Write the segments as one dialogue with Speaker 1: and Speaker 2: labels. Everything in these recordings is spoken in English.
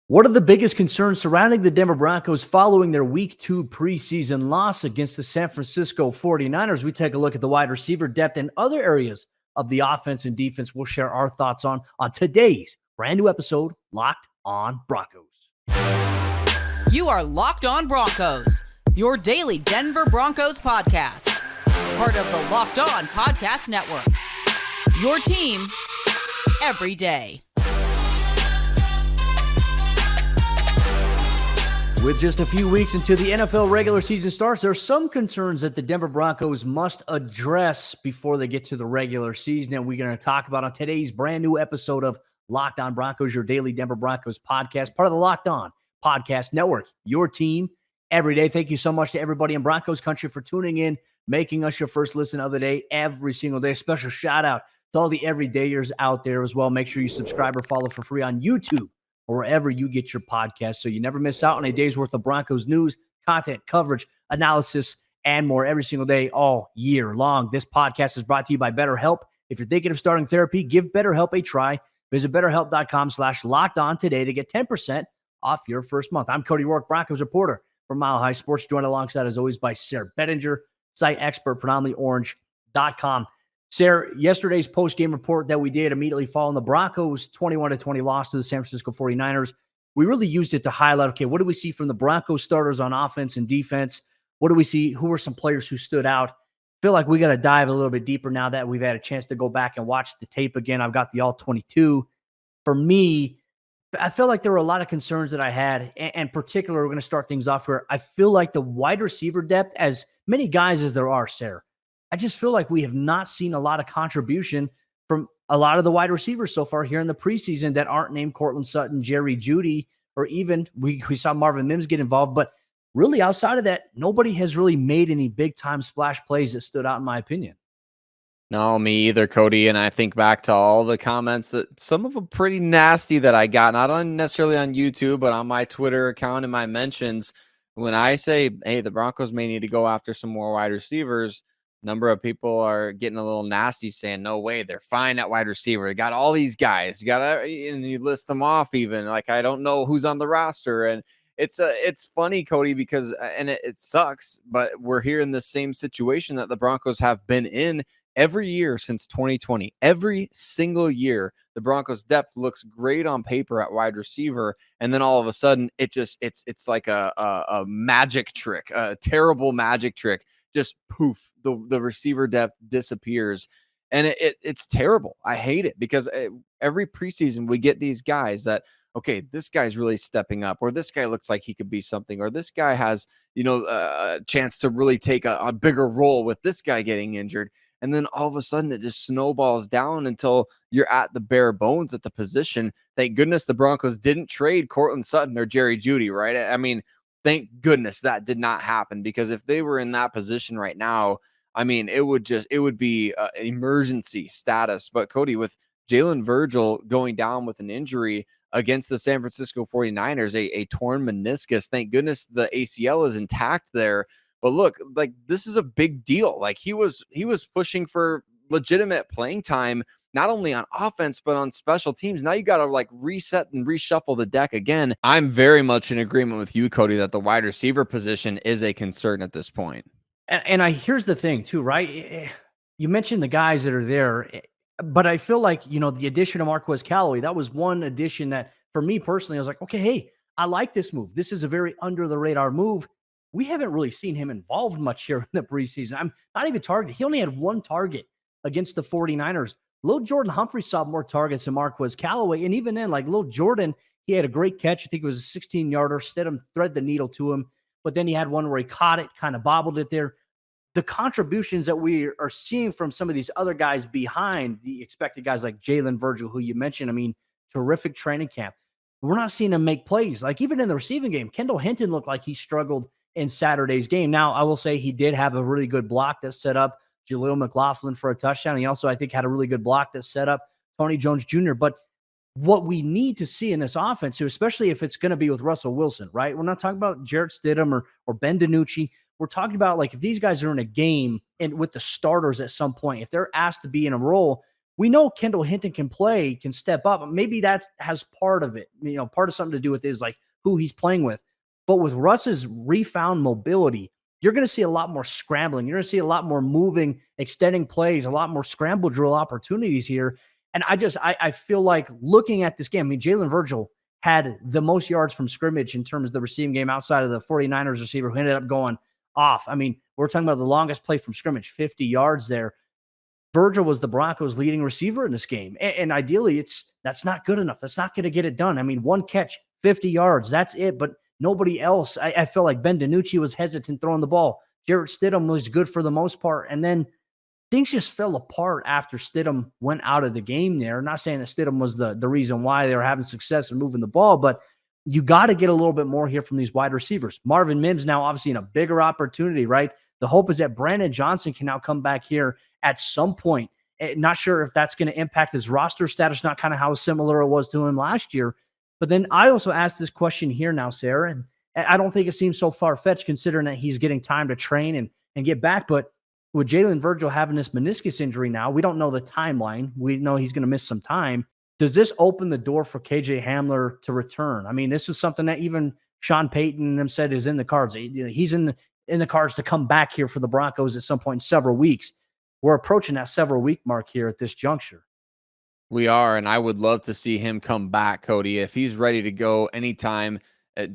Speaker 1: What are the biggest concerns surrounding the Denver Broncos following their Week 2 preseason loss against the San Francisco 49ers? We take a look at the wide receiver depth and other areas of the offense and defense. We'll share our thoughts on today's brand new episode, Locked on Broncos.
Speaker 2: You are Locked on Broncos, your daily Denver Broncos podcast. Part of the Locked on Podcast Network. Your team every day.
Speaker 1: With just a few weeks until the NFL regular season starts, there are some concerns that the Denver Broncos must address before they get to the regular season, and we're going to talk about on today's brand new episode of Locked on Broncos, your daily Denver Broncos podcast, part of the Locked on Podcast Network, your team every day. Thank you so much to everybody in Broncos Country for tuning in, making us your first listen of the day every single day. Special shout out to all the everydayers out there as well. Make sure you subscribe or follow for free on YouTube or wherever you get your podcast so you never miss out on a day's worth of Broncos news, content, coverage, analysis, and more every single day all year long. This podcast is brought to you by BetterHelp. If you're thinking of starting therapy, give BetterHelp a try. Visit BetterHelp.com/lockedon today to get 10% off your first month. I'm Cody Roark, Broncos reporter for Mile High Sports, joined alongside, as always, by Sayre Bedinger, site expert, predominantlyorange.com. Sayre, yesterday's post-game report that we did immediately following the Broncos' 21-20 loss to the San Francisco 49ers, we really used it to highlight, okay, what do we see from the Broncos starters on offense and defense? What do we see? Who are some players who stood out? Feel like we got to dive a little bit deeper now that we've had a chance to go back and watch the tape again. I've got the all-22. For me, I feel like there were a lot of concerns that I had, and particularly, we're going to start things off here. I feel like the wide receiver depth, as many guys as there are, Sayre, I just feel like we have not seen a lot of contribution from a lot of the wide receivers so far here in the preseason that aren't named Courtland Sutton, Jerry Jeudy, or even we saw Marvin Mims get involved. But really, outside of that, nobody has really made any big-time splash plays that stood out, in my opinion.
Speaker 3: No, me either, Cody. And I think back to all the comments that some of them pretty nasty that I got, not necessarily on YouTube, but on my Twitter account and my mentions. When I say, hey, the Broncos may need to go after some more wide receivers, number of people are getting a little nasty saying, no way, they're fine at wide receiver. They got all these guys. And you list them off even. Like, I don't know who's on the roster. And it's funny, Cody, because, and it sucks, but we're here in the same situation that the Broncos have been in every year since 2020. Every single year, the Broncos' depth looks great on paper at wide receiver, and then all of a sudden, it's like a magic trick, a terrible magic trick. Just poof, the receiver depth disappears, and it's terrible. I hate it because every preseason we get these guys that, okay, this guy's really stepping up, or this guy looks like he could be something, or this guy has, a chance to really take a bigger role with this guy getting injured. And then all of a sudden it just snowballs down until you're at the bare bones at the position. Thank goodness the Broncos didn't trade Courtland Sutton or Jerry Jeudy, right? I mean, thank goodness that did not happen, because if they were in that position right now, I mean, it would be an emergency status. But Cody, with Jalen Virgil going down with an injury against the San Francisco 49ers, a torn meniscus, thank goodness the ACL is intact there. But look, like, this is a big deal. Like, he was pushing for legitimate playing time, not only on offense, but on special teams. Now you got to like reset and reshuffle the deck again. I'm very much in agreement with you, Cody, that the wide receiver position is a concern at this point.
Speaker 1: And here's the thing too, right? You mentioned the guys that are there, but I feel like, the addition of Marquez Callaway, that was one addition that for me personally, I was like, okay, hey, I like this move. This is a very under the radar move. We haven't really seen him involved much here in the preseason. I'm not even targeted. He only had one target against the 49ers. Lil Jordan Humphrey saw more targets than Marquez Callaway. And even then, like Lil Jordan, he had a great catch. I think it was a 16-yarder. Stidham thread the needle to him. But then he had one where he caught it, kind of bobbled it there. The contributions that we are seeing from some of these other guys behind the expected guys like Jalen Virgil, who you mentioned, I mean, terrific training camp. We're not seeing him make plays. Like, even in the receiving game, Kendall Hinton looked like he struggled in Saturday's game. Now, I will say he did have a really good block that set up Jaleel McLaughlin for a touchdown. He also, I think, had a really good block that set up Tony Jones Jr. But what we need to see in this offense, especially if it's going to be with Russell Wilson, right? We're not talking about Jarrett Stidham or Ben DiNucci. We're talking about, like, if these guys are in a game and with the starters at some point, if they're asked to be in a role, We know Kendall Hinton can step up. Maybe that has part of it, part of something to do with is like who he's playing with. But with Russ's refound mobility, you're going to see a lot more scrambling. You're going to see a lot more moving, extending plays, a lot more scramble drill opportunities here. And I feel like looking at this game, I mean, Jalen Virgil had the most yards from scrimmage in terms of the receiving game outside of the 49ers receiver who ended up going off. I mean, we're talking about the longest play from scrimmage, 50 yards there. Virgil was the Broncos' leading receiver in this game. And ideally, that's not good enough. That's not going to get it done. I mean, one catch, 50 yards, that's it. But nobody else. I feel like Ben DiNucci was hesitant throwing the ball. Jarrett Stidham was good for the most part. And then things just fell apart after Stidham went out of the game there. Not saying that Stidham was the reason why they were having success in moving the ball, but you got to get a little bit more here from these wide receivers. Marvin Mims now obviously in a bigger opportunity, right? The hope is that Brandon Johnson can now come back here at some point. Not sure if that's going to impact his roster status, not kind of how similar it was to him last year. But then I also asked this question here now, Sayre, and I don't think it seems so far-fetched considering that he's getting time to train and get back. But with Jalen Virgil having this meniscus injury now, we don't know the timeline. We know he's going to miss some time. Does this open the door for KJ Hamler to return? I mean, this is something that even Sean Payton and them said is in the cards. He's in the cards to come back here for the Broncos at some point in several weeks. We're approaching that several week mark here at this juncture.
Speaker 3: We are, and I would love to see him come back, Cody, if he's ready to go anytime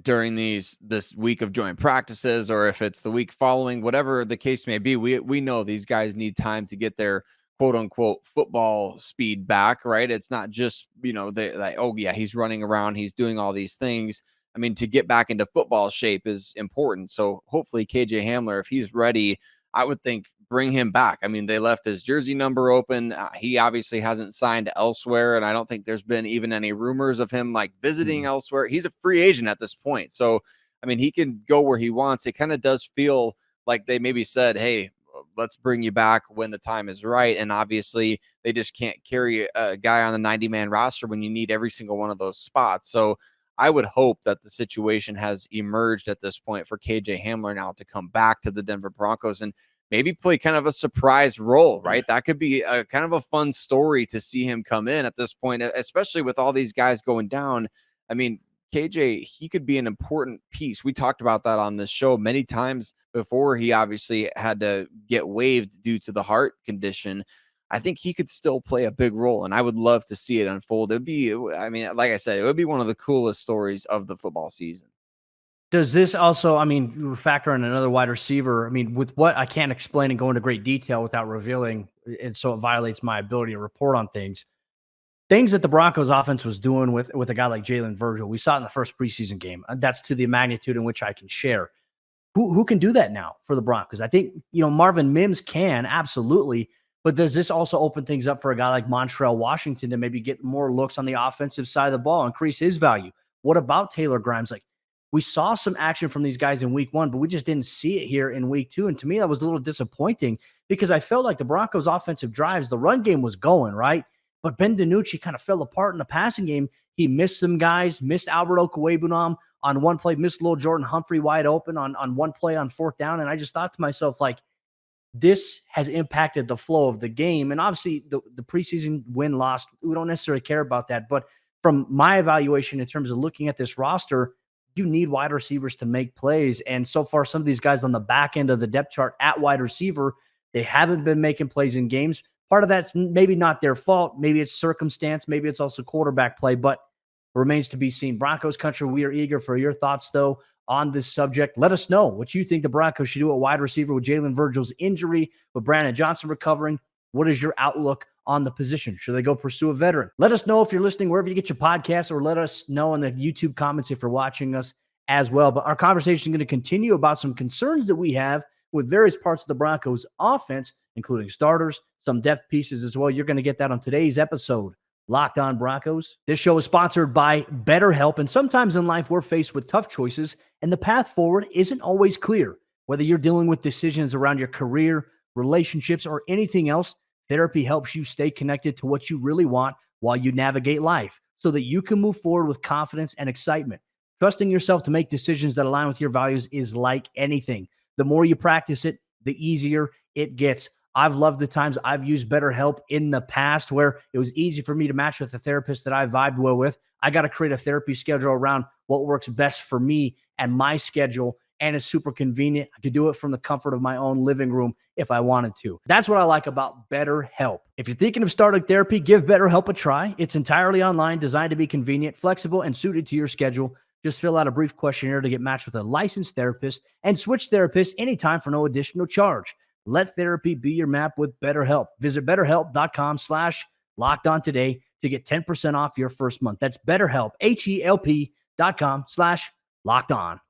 Speaker 3: during this week of joint practices, or if it's the week following, whatever the case may be. We know these guys need time to get their quote unquote football speed back, right? It's not just, they like, oh yeah, he's running around, he's doing all these things. I mean, to get back into football shape is important. So hopefully KJ Hamler, if he's ready, I would think bring him back. I mean, they left his jersey number open. He obviously hasn't signed elsewhere, and I don't think there's been even any rumors of him like visiting elsewhere. He's a free agent at this point. So, I mean, he can go where he wants. It kind of does feel like they maybe said, hey, let's bring you back when the time is right. And obviously they just can't carry a guy on the 90-man roster when you need every single one of those spots. So I would hope that the situation has emerged at this point for KJ Hamler now to come back to the Denver Broncos and maybe play kind of a surprise role, right? That could be a kind of a fun story to see him come in at this point, especially with all these guys going down. I mean, KJ, he could be an important piece. We talked about that on this show many times before. He obviously had to get waived due to the heart condition. I think he could still play a big role, and I would love to see it unfold. It'd be, I mean, like I said, it would be one of the coolest stories of the football season.
Speaker 1: Does this also, I mean, factor in another wide receiver? I mean, with what I can't explain and go into great detail without revealing, and so it violates my ability to report on things that the Broncos offense was doing with a guy like Jalen Virgil. We saw it in the first preseason game. That's to the magnitude in which I can share. Who can do that now for the Broncos? I think, Marvin Mims can, absolutely. But does this also open things up for a guy like Montrell Washington to maybe get more looks on the offensive side of the ball, increase his value? What about Taylor Grimes? Like, we saw some action from these guys in week one, but we just didn't see it here in week two. And to me, that was a little disappointing because I felt like the Broncos offensive drives, the run game was going, right? But Ben DiNucci kind of fell apart in the passing game. He missed some guys, missed Albert Okwuegbunam on one play, missed little Jordan Humphrey wide open on one play on fourth down. And I just thought to myself, like, this has impacted the flow of the game. And obviously the preseason win-loss, we don't necessarily care about that. But from my evaluation in terms of looking at this roster, you need wide receivers to make plays. And so far, some of these guys on the back end of the depth chart at wide receiver, they haven't been making plays in games. Part of that's maybe not their fault. Maybe it's circumstance. Maybe it's also quarterback play, but remains to be seen. Broncos Country, we are eager for your thoughts, though, on this subject. Let us know what you think the Broncos should do at wide receiver with Jalen Virgil's injury, with Brandon Johnson recovering. What is your outlook on the position? Should they go pursue a veteran? Let us know if you're listening wherever you get your podcasts, or let us know in the YouTube comments if you're watching us as well. But our conversation is going to continue about some concerns that we have with various parts of the Broncos offense, including starters, some depth pieces as well. You're going to get that on today's episode, Locked On Broncos. This show is sponsored by BetterHelp, and sometimes in life we're faced with tough choices, and the path forward isn't always clear. Whether you're dealing with decisions around your career, relationships, or anything else, therapy helps you stay connected to what you really want while you navigate life so that you can move forward with confidence and excitement. Trusting yourself to make decisions that align with your values is like anything. The more you practice it, the easier it gets. I've loved the times I've used BetterHelp in the past where it was easy for me to match with a therapist that I vibed well with. I got to create a therapy schedule around what works best for me and my schedule, and it's super convenient. I could do it from the comfort of my own living room if I wanted to. That's what I like about BetterHelp. If you're thinking of starting therapy, give BetterHelp a try. It's entirely online, designed to be convenient, flexible, and suited to your schedule. Just fill out a brief questionnaire to get matched with a licensed therapist and switch therapists anytime for no additional charge. Let therapy be your map with BetterHelp. Visit BetterHelp.com/LockedOn today to get 10% off your first month. That's BetterHelp, HELP.com/LockedOn.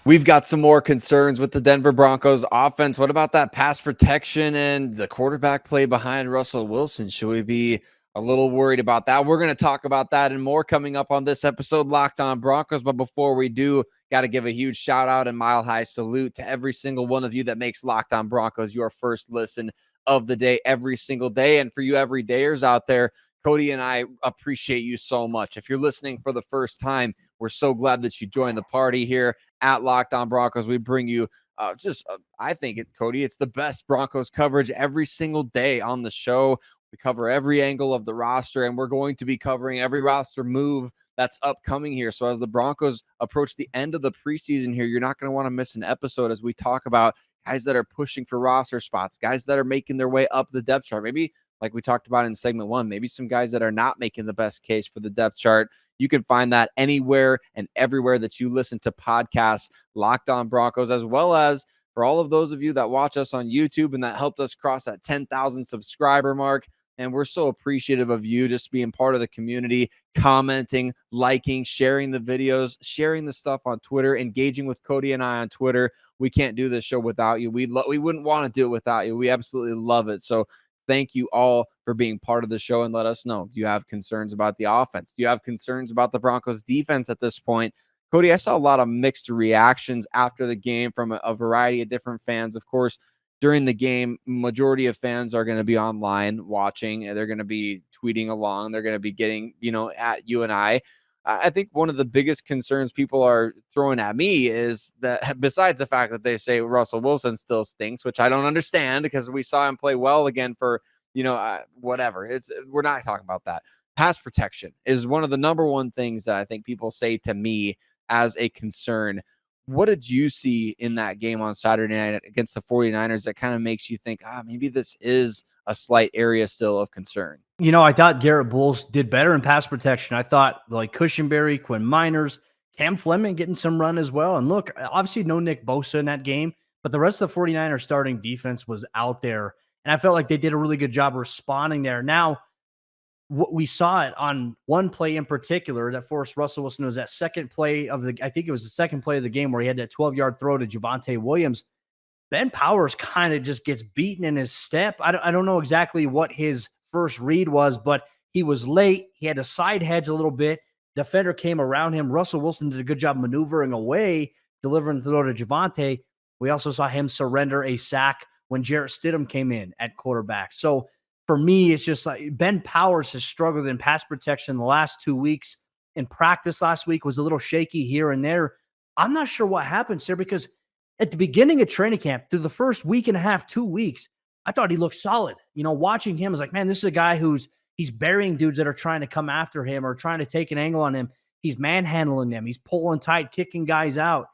Speaker 3: We've got some more concerns with the Denver Broncos offense. What about that pass protection and the quarterback play behind Russell Wilson? Should we be a little worried about that? We're going to talk about that and more coming up on this episode, Locked On Broncos. But before we do, got to give a huge shout out and mile high salute to every single one of you that makes Locked On Broncos your first listen of the day every single day. And for you everydayers out there, Cody and I appreciate you so much. If you're listening for the first time, we're so glad that you joined the party here at Locked On Broncos. We bring you I think, Cody, it's the best Broncos coverage every single day on the show. We cover every angle of the roster, and we're going to be covering every roster move that's upcoming here. So as the Broncos approach the end of the preseason here, you're not going to want to miss an episode as we talk about guys that are pushing for roster spots, guys that are making their way up the depth chart. Maybe like we talked about in segment 1, maybe some guys that are not making the best case for the depth chart. You can find that anywhere and everywhere that you listen to podcasts, Locked On Broncos, as well as for all of those of you that watch us on YouTube and that helped us cross that 10,000 subscriber mark. And we're so appreciative of you just being part of the community, commenting, liking, sharing the videos, sharing the stuff on Twitter, engaging with Cody and I on Twitter. We can't do this show without you. We wouldn't want to do it without you. We absolutely love it. So thank you all for being part of the show and let us know. Do you have concerns about the offense? Do you have concerns about the Broncos defense at this point? Cody, I saw a lot of mixed reactions after the game from a variety of different fans. Of course, during the game, majority of fans are going to be online watching, and they're going to be tweeting along. They're going to be getting, at you and I. I think one of the biggest concerns people are throwing at me is that besides the fact that they say Russell Wilson still stinks, which I don't understand because we saw him play well again for, whatever. We're not talking about that. Pass protection is one of the number one things that I think people say to me as a concern. What did you see in that game on Saturday night against the 49ers that kind of makes you think, maybe this is a slight area still of concern?
Speaker 1: I thought Garrett Bowles did better in pass protection. I thought like Cushenberry, Quinn Miners, Cam Fleming getting some run as well. And look, obviously no Nick Bosa in that game, but the rest of the 49ers starting defense was out there. And I felt like they did a really good job responding there. Now, we saw it on one play in particular that forced Russell Wilson. It was that second play I think it was the second play of the game where he had that 12-yard throw to Javonte Williams. Ben Powers kind of just gets beaten in his step. I don't know exactly what his first read was, but he was late. He had to side hedge a little bit. Defender came around him. Russell Wilson did a good job maneuvering away, delivering the throw to Javonte. We also saw him surrender a sack when Jarrett Stidham came in at quarterback. So for me, it's just like Ben Powers has struggled in pass protection the last 2 weeks. In practice last week was a little shaky here and there. I'm not sure what happened, sir, because at the beginning of training camp, through the first week and a half, 2 weeks, I thought he looked solid. Watching him, I was like, man, this is a guy he's burying dudes that are trying to come after him or trying to take an angle on him. He's manhandling them. He's pulling tight, kicking guys out.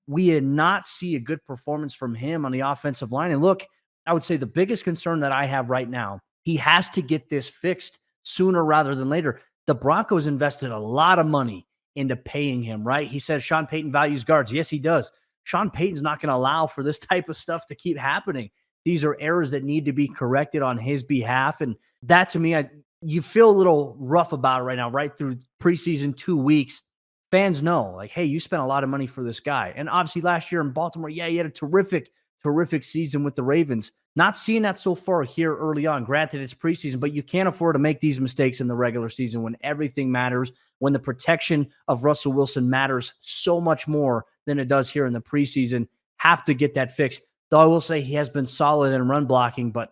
Speaker 1: We did not see a good performance from him on the offensive line. And look, I would say the biggest concern that I have right now, he has to get this fixed sooner rather than later. The Broncos invested a lot of money into paying him, right? He says Sean Payton values guards. Yes, he does. Sean Payton's not going to allow for this type of stuff to keep happening. These are errors that need to be corrected on his behalf. And that, to me, you feel a little rough about it right now, right through preseason 2 weeks. Fans know, like, hey, you spent a lot of money for this guy. And obviously last year in Baltimore, he had a terrific season with the Ravens. Not seeing that so far here early on. Granted, it's preseason, but you can't afford to make these mistakes in the regular season when everything matters, when the protection of Russell Wilson matters so much more than it does here in the preseason. Have to get that fixed. Though I will say he has been solid in run blocking, but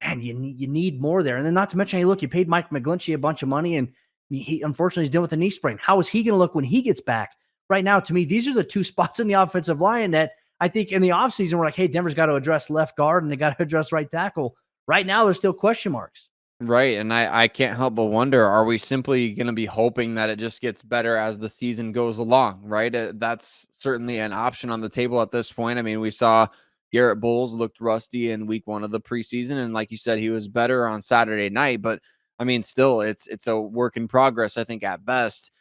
Speaker 1: man, you need more there. And then not to mention, hey, look, you paid Mike McGlinchey a bunch of money, and he unfortunately is dealing with a knee sprain. How is he going to look when he gets back? Right now, to me, these are the two spots in the offensive line that I think in the offseason, we're like, hey, Denver's got to address left guard and they got to address right tackle. Right now, there's still question marks.
Speaker 3: Right. And I can't help but wonder, are we simply going to be hoping that it just gets better as the season goes along? Right. That's certainly an option on the table at this point. I mean, we saw Garrett Bowles looked rusty in week 1 of the preseason. And like you said, he was better on Saturday night. But I mean, still, it's a work in progress, I think, at best.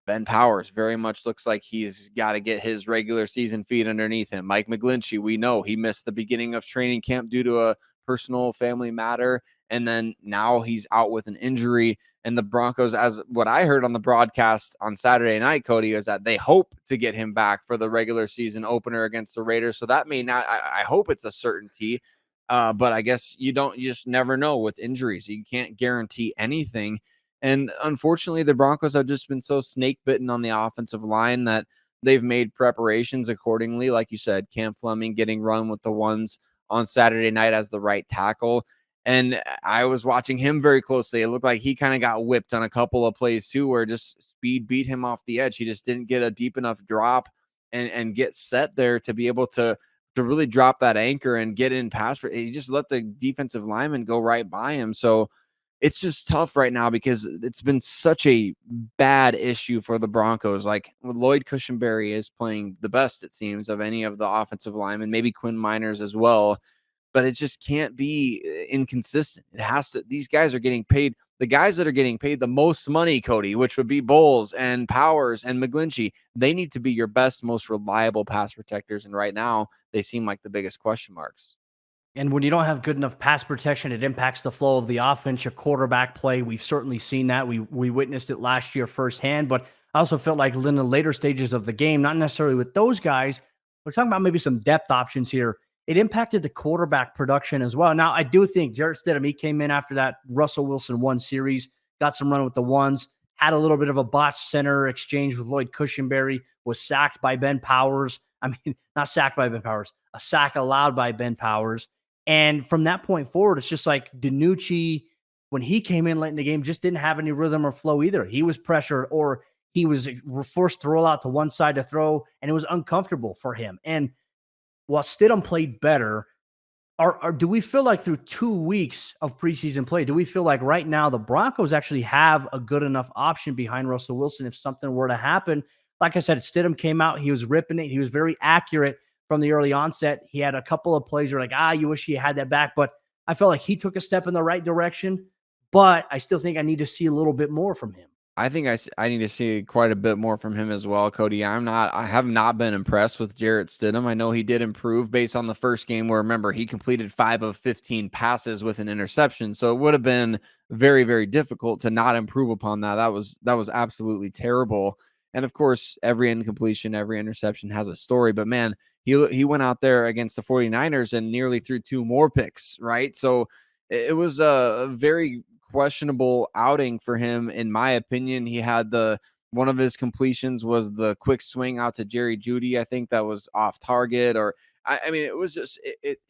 Speaker 3: Ben Powers very much looks like he's got to get his regular season feet underneath him. Mike McGlinchey, we know he missed the beginning of training camp due to a personal family matter. And then now he's out with an injury. And the Broncos, as what I heard on the broadcast on Saturday night, Cody, is that they hope to get him back for the regular season opener against the Raiders. So that may not, I hope it's a certainty. But I guess you just never know with injuries. You can't guarantee anything. And unfortunately, the Broncos have just been so snake bitten on the offensive line that they've made preparations accordingly. Like you said, Cam Fleming getting run with the ones on Saturday night as the right tackle. And I was watching him very closely. It looked like he kind of got whipped on a couple of plays too, where just speed beat him off the edge. He just didn't get a deep enough drop and get set there to be able to really drop that anchor and get in pass. He just let the defensive lineman go right by him. So it's just tough right now because it's been such a bad issue for the Broncos. Like Lloyd Cushenberry is playing the best, it seems, of any of the offensive linemen, maybe Quinn Miners as well. But it just can't be inconsistent. It has to. These guys are getting paid. The guys that are getting paid the most money, Cody, which would be Bowles and Powers and McGlinchey, they need to be your best, most reliable pass protectors. And right now, they seem like the biggest question marks.
Speaker 1: And when you don't have good enough pass protection, it impacts the flow of the offense, your quarterback play. We've certainly seen that. We witnessed it last year firsthand, but I also felt like in the later stages of the game, not necessarily with those guys, we're talking about maybe some depth options here. It impacted the quarterback production as well. Now, I do think Jarrett Stidham, he came in after that Russell Wilson 1 series, got some run with the ones, had a little bit of a botched center exchange with Lloyd Cushenberry, was sacked by Ben Powers. I mean, not sacked by Ben Powers, a sack allowed by Ben Powers. And from that point forward, it's just like DiNucci, when he came in late in the game, just didn't have any rhythm or flow either. He was pressured or he was forced to roll out to one side to throw, and it was uncomfortable for him. And while Stidham played better, do we feel like through 2 weeks of preseason play, do we feel like right now the Broncos actually have a good enough option behind Russell Wilson if something were to happen? Like I said, Stidham came out, he was ripping it, he was very accurate from the early onset. He had a couple of plays where like, you wish he had that back, but I felt like he took a step in the right direction, but I still think I need to see a little bit more from him.
Speaker 3: I think I need to see quite a bit more from him as well, Cody. I have not been impressed with Jarrett Stidham. I know he did improve based on the first game where, remember, he completed 5 of 15 passes with an interception. So it would have been very, very difficult to not improve upon that. That was absolutely terrible. And of course, every incompletion, every interception has a story, but man, he went out there against the 49ers and nearly threw 2 more picks, right? So it was a very questionable outing for him, in my opinion. He had one of his completions was the quick swing out to Jerry Jeudy. I think that was off target, or I mean, it was just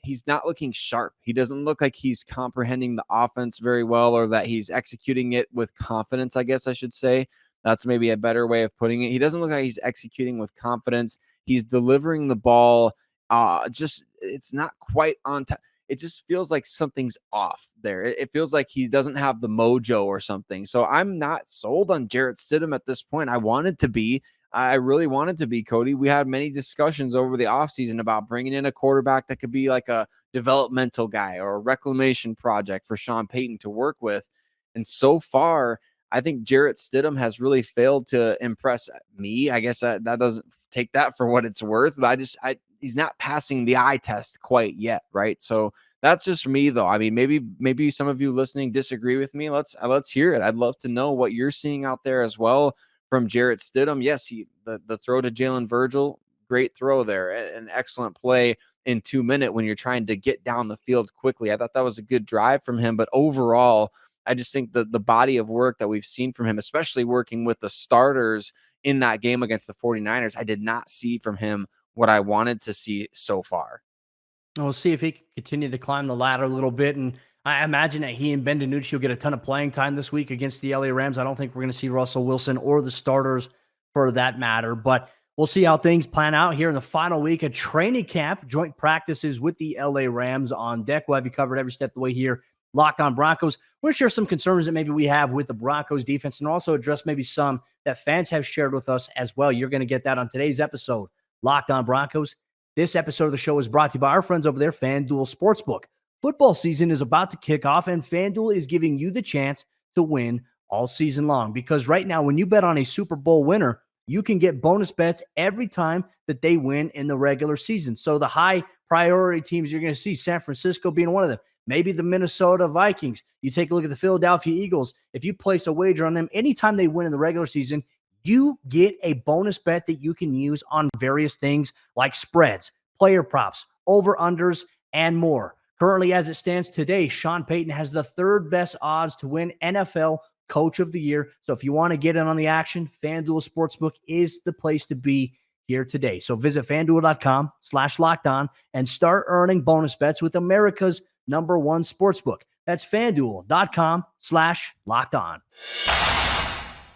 Speaker 3: he's not looking sharp. He doesn't look like he's comprehending the offense very well, or that he's executing it with confidence, I guess I should say. That's maybe a better way of putting it. He doesn't look like he's executing with confidence. He's delivering the ball. It's not quite on time. It just feels like something's off there. It feels like he doesn't have the mojo or something. So I'm not sold on Jarrett Stidham at this point. I wanted to be. I really wanted to be, Cody. We had many discussions over the offseason about bringing in a quarterback that could be like a developmental guy or a reclamation project for Sean Payton to work with. And so far, I think Jarrett Stidham has really failed to impress me. I guess that doesn't take that for what it's worth, but he's not passing the eye test quite yet, right? So that's just me, though. I mean, maybe some of you listening disagree with me. Let's hear it. I'd love to know what you're seeing out there as well from Jarrett Stidham. Yes, the throw to Jalen Virgil, great throw there, an excellent play in 2 minutes when you're trying to get down the field quickly. I thought that was a good drive from him, but overall, I just think the body of work that we've seen from him, especially working with the starters in that game against the 49ers, I did not see from him what I wanted to see so far.
Speaker 1: We'll see if he can continue to climb the ladder a little bit. And I imagine that he and Ben DiNucci will get a ton of playing time this week against the LA Rams. I don't think we're going to see Russell Wilson or the starters for that matter. But We'll see how things plan out here in the final week of training camp. Joint practices with the LA Rams on deck. We'll have you covered every step of the way here. Locked On Broncos. We're going to share some concerns that maybe we have with the Broncos defense and also address maybe some that fans have shared with us as well. You're going to get that on today's episode. Locked On Broncos. This episode of the show is brought to you by our friends over there, FanDuel Sportsbook. Football season is about to kick off, and FanDuel is giving you the chance to win all season long. Because right now, when you bet on a Super Bowl winner, you can get bonus bets every time that they win in the regular season. So the high priority teams you're going to see, San Francisco being one of them, maybe the Minnesota Vikings. You take a look at the Philadelphia Eagles. If you place a wager on them, anytime they win in the regular season, you get a bonus bet that you can use on various things like spreads, player props, over-unders, and more. Currently, as it stands today, Sean Payton has the third best odds to win NFL Coach of the Year. So if you want to get in on the action, FanDuel Sportsbook is the place to be here today. So visit FanDuel.com/lockedon and start earning bonus bets with America's #1 sportsbook. That's FanDuel.com/lockedon.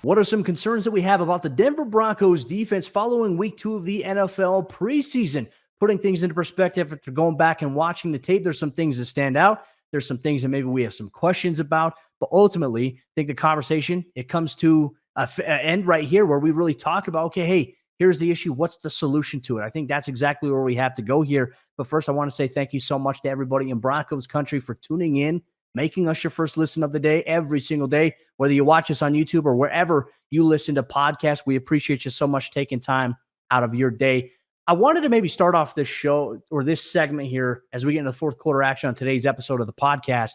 Speaker 1: What are some concerns that we have about the Denver Broncos defense following week 2 of the NFL preseason? Putting things into perspective after going back and watching the tape, there's some things that stand out. There's some things that maybe we have some questions about. But ultimately, I think the conversation, it comes to an end right here where we really talk about, okay, hey, here's the issue. What's the solution to it? I think that's exactly where we have to go here. But first, I want to say thank you so much to everybody in Broncos Country for tuning in, making us your first listen of the day every single day, whether you watch us on YouTube or wherever you listen to podcasts. We appreciate you so much taking time out of your day. I wanted to maybe start off this show or this segment here as we get into the fourth quarter action on today's episode of the podcast,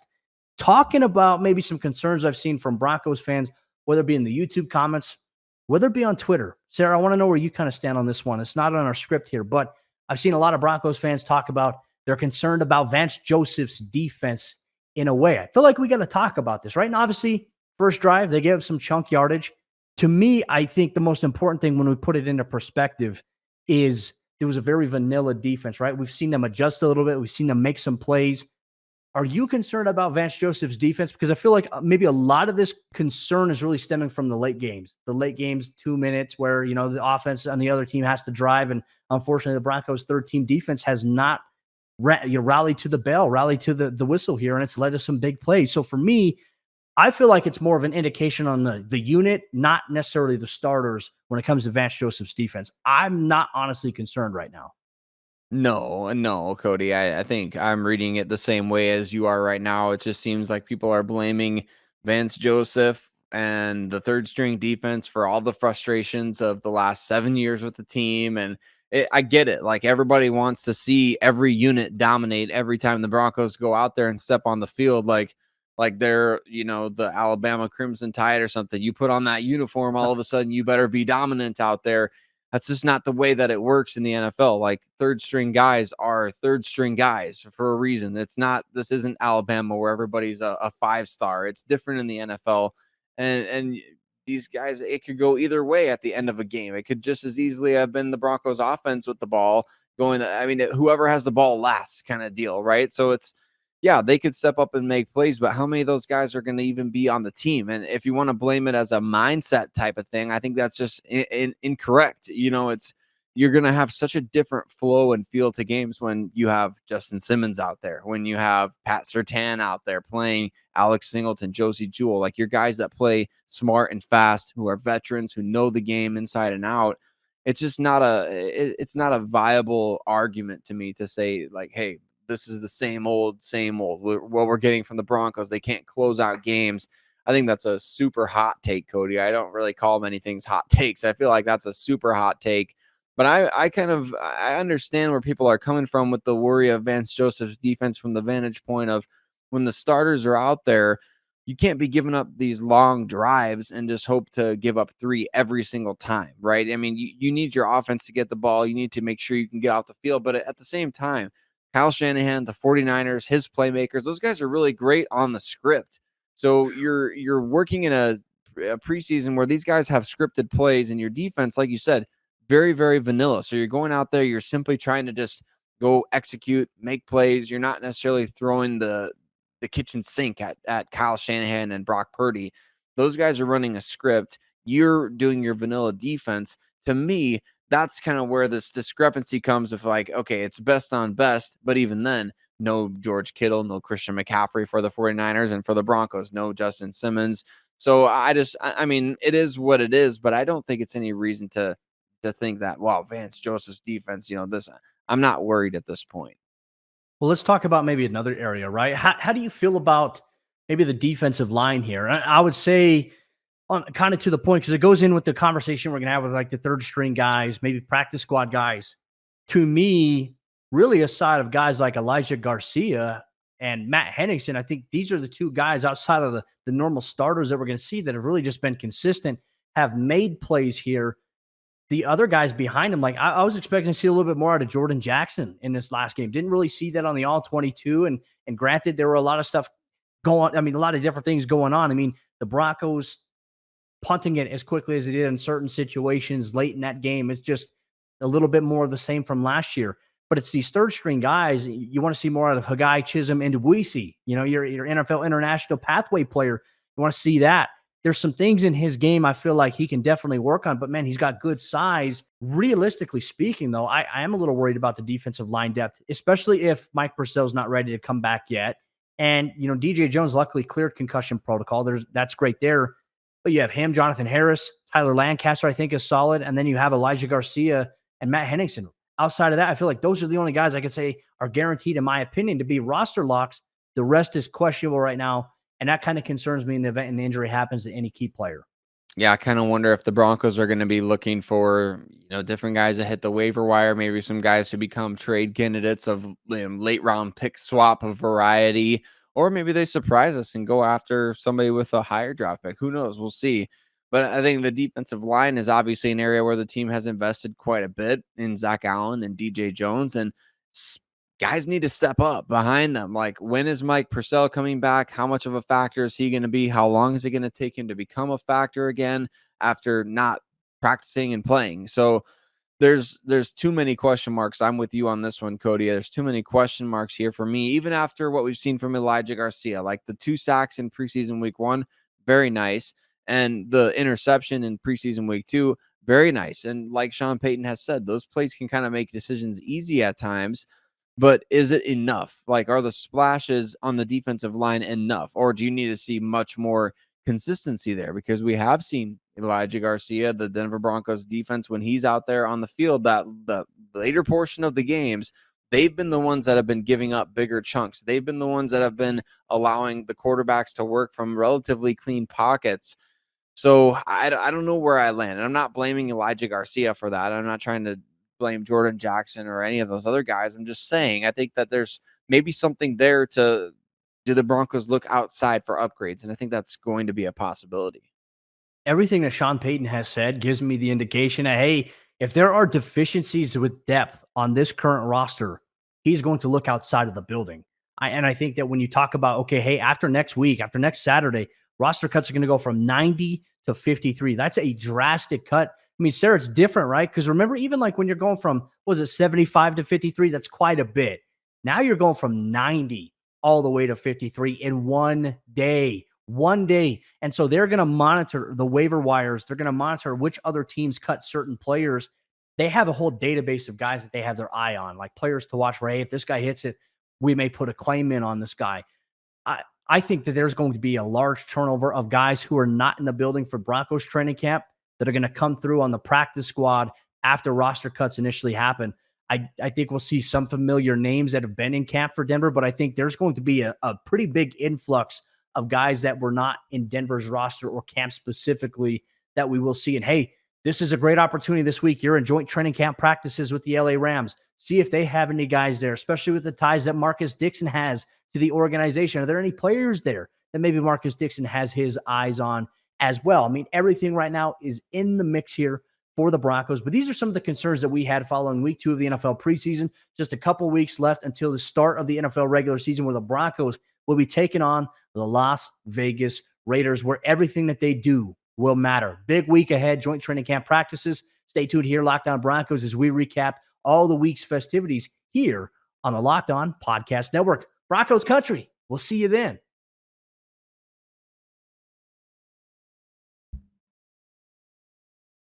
Speaker 1: talking about maybe some concerns I've seen from Broncos fans, whether it be in the YouTube comments, whether it be on Twitter. Sayre, I want to know where you kind of stand on this one. It's not on our script here, but I've seen a lot of Broncos fans talk about they're concerned about Vance Joseph's defense in a way. I feel like we got to talk about this, right? And obviously, first drive, they gave up some chunk yardage. To me, I think the most important thing when we put it into perspective is it was a very vanilla defense, right? We've seen them adjust a little bit. We've seen them make some plays. Are you concerned about Vance Joseph's defense? Because I feel like maybe a lot of this concern is really stemming from the late games. The late games, 2 minutes where, you know, the offense on the other team has to drive. And unfortunately, the Broncos' third-team defense has not rallied to the bell, rallied to the whistle here, and it's led to some big plays. So for me, I feel like it's more of an indication on the unit, not necessarily the starters when it comes to Vance Joseph's defense. I'm not honestly concerned right now.
Speaker 3: No, Cody. I think I'm reading it the same way as you are right now. It just seems like people are blaming Vance Joseph and the third string defense for all the frustrations of the last 7 years with the team. And I get it. Like, everybody wants to see every unit dominate every time the Broncos go out there and step on the field. Like they're, you know, the Alabama Crimson Tide or something. You put on that uniform, all of a sudden you better be dominant out there. That's just not the way that it works in the NFL. Like, third string guys are third string guys for a reason. This isn't Alabama where everybody's a 5-star. It's different in the NFL. And these guys, it could go either way at the end of a game. It could just as easily have been the Broncos offense with the ball going. I mean, whoever has the ball last kind of deal, right? So yeah, they could step up and make plays, but how many of those guys are going to even be on the team? And if you want to blame it as a mindset type of thing, I think that's just incorrect. You know, you're going to have such a different flow and feel to games when you have Justin Simmons out there, when you have Pat Surtain out there playing Alex Singleton, Josie Jewell, like your guys that play smart and fast, who are veterans, who know the game inside and out. It's just not it's not a viable argument to me to say, like, hey, this is the same old. What we're getting from the Broncos, they can't close out games. I think that's a super hot take, Cody. I don't really call many things hot takes. I feel like that's a super hot take. But I understand where people are coming from with the worry of Vance Joseph's defense from the vantage point of when the starters are out there, you can't be giving up these long drives and just hope to give up 3 every single time, right? I mean, you need your offense to get the ball. You need to make sure you can get out the field. But at the same time, Kyle Shanahan, the 49ers, his playmakers, those guys are really great on the script. So you're working in a preseason where these guys have scripted plays, and your defense, like you said, very, very vanilla. So you're going out there, you're simply trying to just go execute, make plays. You're not necessarily throwing the kitchen sink at Kyle Shanahan and Brock Purdy. Those guys are running a script. You're doing your vanilla defense. To me, that's kind of where this discrepancy comes of like, okay, it's best on best, but even then, no George Kittle, no Christian McCaffrey for the 49ers, and for the Broncos, no Justin Simmons. So I mean, it is what it is, but I don't think it's any reason to think that, wow, Vance Joseph's defense, this, I'm not worried at this point.
Speaker 1: Well, let's talk about maybe another area, right? How do you feel about maybe the defensive line here? I would say on kind of to the point, because it goes in with the conversation we're going to have with like the third string guys, maybe practice squad guys. To me, really aside of guys like Elijah Garcia and Matt Henningsen, I think these are the two guys outside of the normal starters that we're going to see that have really just been consistent, have made plays here. The other guys behind him, like I was expecting to see a little bit more out of Jordan Jackson in this last game. Didn't really see that on the all 22. And granted, there were a lot of stuff going, I mean, a lot of different things going on. I mean, the Broncos punting it as quickly as they did in certain situations late in that game. It's just a little bit more of the same from last year. But it's these third string guys. You want to see more out of Haggai, Chisholm, and Debussy. Your NFL international pathway player. You want to see that. There's some things in his game I feel like he can definitely work on, but man, he's got good size. Realistically speaking, though, I am a little worried about the defensive line depth, especially if Mike Purcell's not ready to come back yet. And, DJ Jones luckily cleared concussion protocol. That's great there. But you have him, Jonathan Harris, Tyler Lancaster, I think is solid. And then you have Elijah Garcia and Matt Henningsen. Outside of that, I feel like those are the only guys I could say are guaranteed, in my opinion, to be roster locks. The rest is questionable right now. And that kind of concerns me in the event an injury happens to any key player.
Speaker 3: Yeah, I kind of wonder if the Broncos are going to be looking for, different guys that hit the waiver wire, maybe some guys who become trade candidates of late round pick swap of variety, or maybe they surprise us and go after somebody with a higher draft pick. Who knows? We'll see. But I think the defensive line is obviously an area where the team has invested quite a bit in Zach Allen and DJ Jones, and guys need to step up behind them. Like, when is Mike Purcell coming back? How much of a factor is he going to be? How long is it going to take him to become a factor again after not practicing and playing? So there's too many question marks. I'm with you on this one, Cody. There's too many question marks here for me, even after what we've seen from Elijah Garcia. Like the 2 sacks in preseason week 1, very nice. And the interception in preseason week 2, very nice. And like Sean Payton has said, those plays can kind of make decisions easy at times. But is it enough? Like, are the splashes on the defensive line enough? Or do you need to see much more consistency there? Because we have seen Elijah Garcia, the Denver Broncos defense, when he's out there on the field, that the later portion of the games, they've been the ones that have been giving up bigger chunks. They've been the ones that have been allowing the quarterbacks to work from relatively clean pockets. So I don't know where I land. And I'm not blaming Elijah Garcia for that. I'm not trying to blame Jordan Jackson or any of those other guys. I'm just saying, I think that there's maybe something there to do the Broncos look outside for upgrades. And I think that's going to be a possibility.
Speaker 1: Everything that Sean Payton has said gives me the indication that, hey, if there are deficiencies with depth on this current roster, he's going to look outside of the building. And I think that when you talk about, okay, hey, after next week, after next Saturday, roster cuts are going to go from 90 to 53. That's a drastic cut. I mean, Sayre, it's different, right? Because remember, even like when you're going from, 75 to 53, that's quite a bit. Now you're going from 90 all the way to 53 in one day. And so they're going to monitor the waiver wires. They're going to monitor which other teams cut certain players. They have a whole database of guys that they have their eye on, like players to watch for, hey, if this guy hits it, we may put a claim in on this guy. I think that there's going to be a large turnover of guys who are not in the building for Broncos training camp that are going to come through on the practice squad after roster cuts initially happen. I think we'll see some familiar names that have been in camp for Denver, but I think there's going to be a pretty big influx of guys that were not in Denver's roster or camp specifically that we will see. And hey, this is a great opportunity this week. You're in joint training camp practices with the LA Rams. See if they have any guys there, especially with the ties that Marcus Dixon has to the organization. Are there any players there that maybe Marcus Dixon has his eyes on as well? I mean, everything right now is in the mix here for the Broncos, but these are some of the concerns that we had following week 2 of the NFL preseason. Just a couple weeks left until the start of the NFL regular season, where the Broncos will be taking on the Las Vegas Raiders, where everything that they do will matter. Big week ahead, joint training camp practices. Stay tuned here, Locked On Broncos, as we recap all the week's festivities here on the Locked On Podcast Network. Broncos Country, we'll see you then.